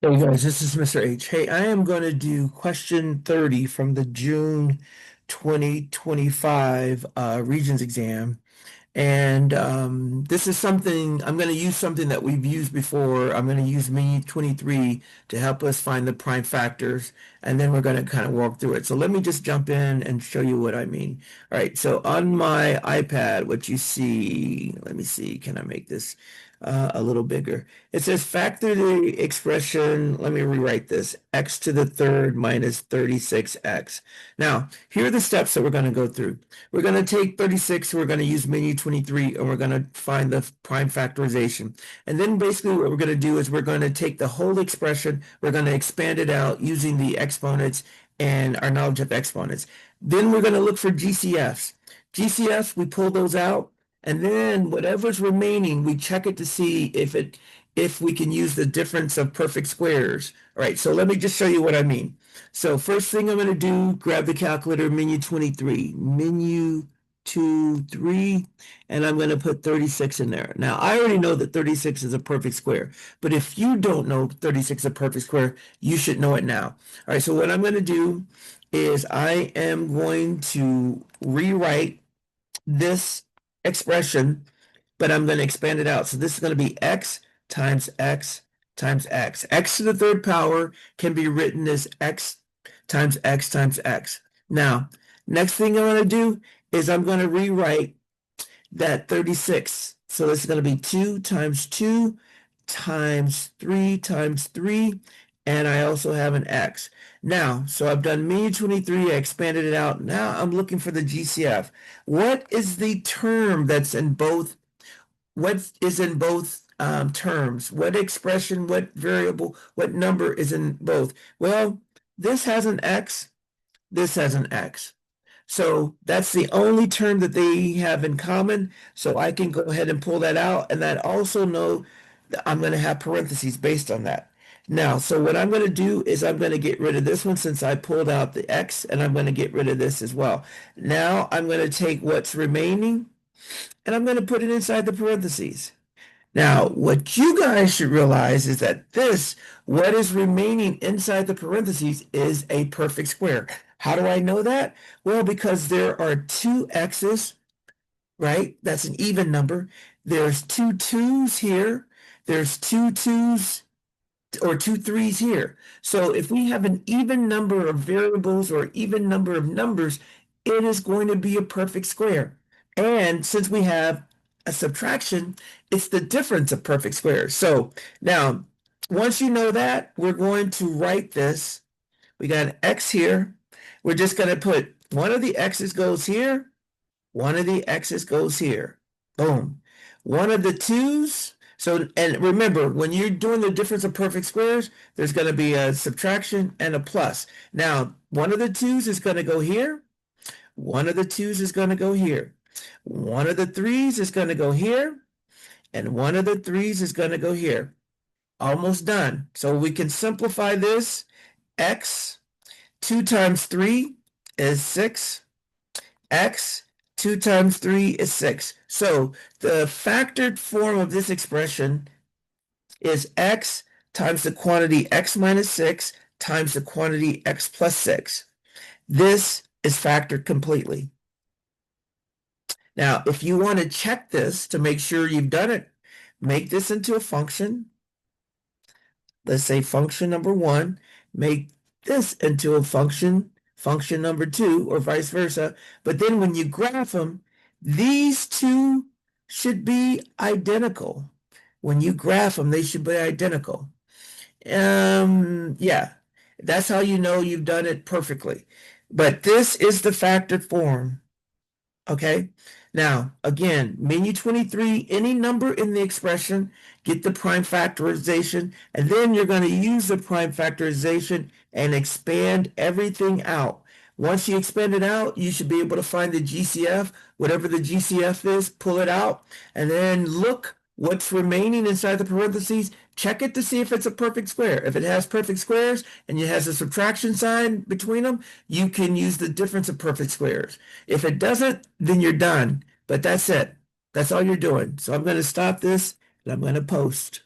Hey guys, this is Mr. H. Hey, I am going to do question 30 from the June 2025 Regents exam. And this is something, I'm going to use something that we've used before. I'm going to use Mini 23 to help us find the prime factors, and then we're going to kind of walk through it. So let me just jump in and show you what I mean. All right, so on my iPad, what you see, let me see, can I make this a little bigger? It says factor the expression, let me rewrite this, x to the third minus 36x. Now, here are the steps that we're going to go through. We're going to take 36, we're going to use menu 23, and we're going to find the prime factorization. And then basically what we're going to do is we're going to take the whole expression, we're going to expand it out using the exponents and our knowledge of exponents. Then we're going to look for GCFs. GCFs, we pull those out, and then whatever's remaining, we check it to see if we can use the difference of perfect squares. All right, so let me just show you what I mean. So first thing I'm going to do, grab the calculator, menu 23, menu 23, and I'm going to put 36 in there. Now, I already know that 36 is a perfect square, but if you don't know 36 is a perfect square, you should know it now. All right, so what I'm going to do is I am going to rewrite this expression, but I'm going to expand it out. So this is going to be x times x times x. X to the third power can be written as x times x times x. Now, next thing I'm going to do is I'm going to rewrite that 36. So this is going to be 2 times 2 times 3, and I also have an x. Now, so I've done menu 23, I expanded it out. Now I'm looking for the GCF. What is the term that's in both what is in both terms? What expression, what variable, what number is in both? Well, this has an x, this has an x. So that's the only term that they have in common. So I can go ahead and pull that out. And that also know that I'm going to have parentheses based on that. Now, so what I'm going to do is I'm going to get rid of this one since I pulled out the x, and I'm going to get rid of this as well. Now I'm going to take what's remaining and I'm going to put it inside the parentheses. Now, what you guys should realize is that this, what is remaining inside the parentheses, is a perfect square. How do I know that? Well, because there are two x's, right? That's an even number. There's two twos here. There's two twos or two threes here. So if we have an even number of variables or even number of numbers, it is going to be a perfect square. And since we have a subtraction, it's the difference of perfect squares. So now, once you know that, we're going to write this. We got an x here. We're just going to put one of the x's goes here, one of the x's goes here. Boom. One of the twos. So, and remember, when you're doing the difference of perfect squares, there's going to be a subtraction and a plus. Now, one of the twos is going to go here. One of the twos is going to go here. One of the threes is going to go here. And one of the threes is going to go here. Almost done. So we can simplify this. X, 2 times 3 is 6. X, 2 times 3 is 6. So the factored form of this expression is x times the quantity x minus 6 times the quantity x plus 6. This is factored completely. Now, if you want to check this to make sure you've done it, make this into a function. Let's say function number 1. Make this into a function number 2, or vice versa. But then when you graph them, these two should be identical. When you graph them, they should be identical. Yeah, that's how you know you've done it perfectly. But this is the factored form. Okay. Now, again, menu 23, any number in the expression, get the prime factorization, and then you're going to use the prime factorization and expand everything out. Once you expand it out, you should be able to find the GCF, whatever the GCF is, pull it out, and then look what's remaining inside the parentheses. Check it to see if it's a perfect square. If it has perfect squares and it has a subtraction sign between them, you can use the difference of perfect squares. If it doesn't, then you're done. But that's it. That's all you're doing. So I'm going to stop this and I'm going to post.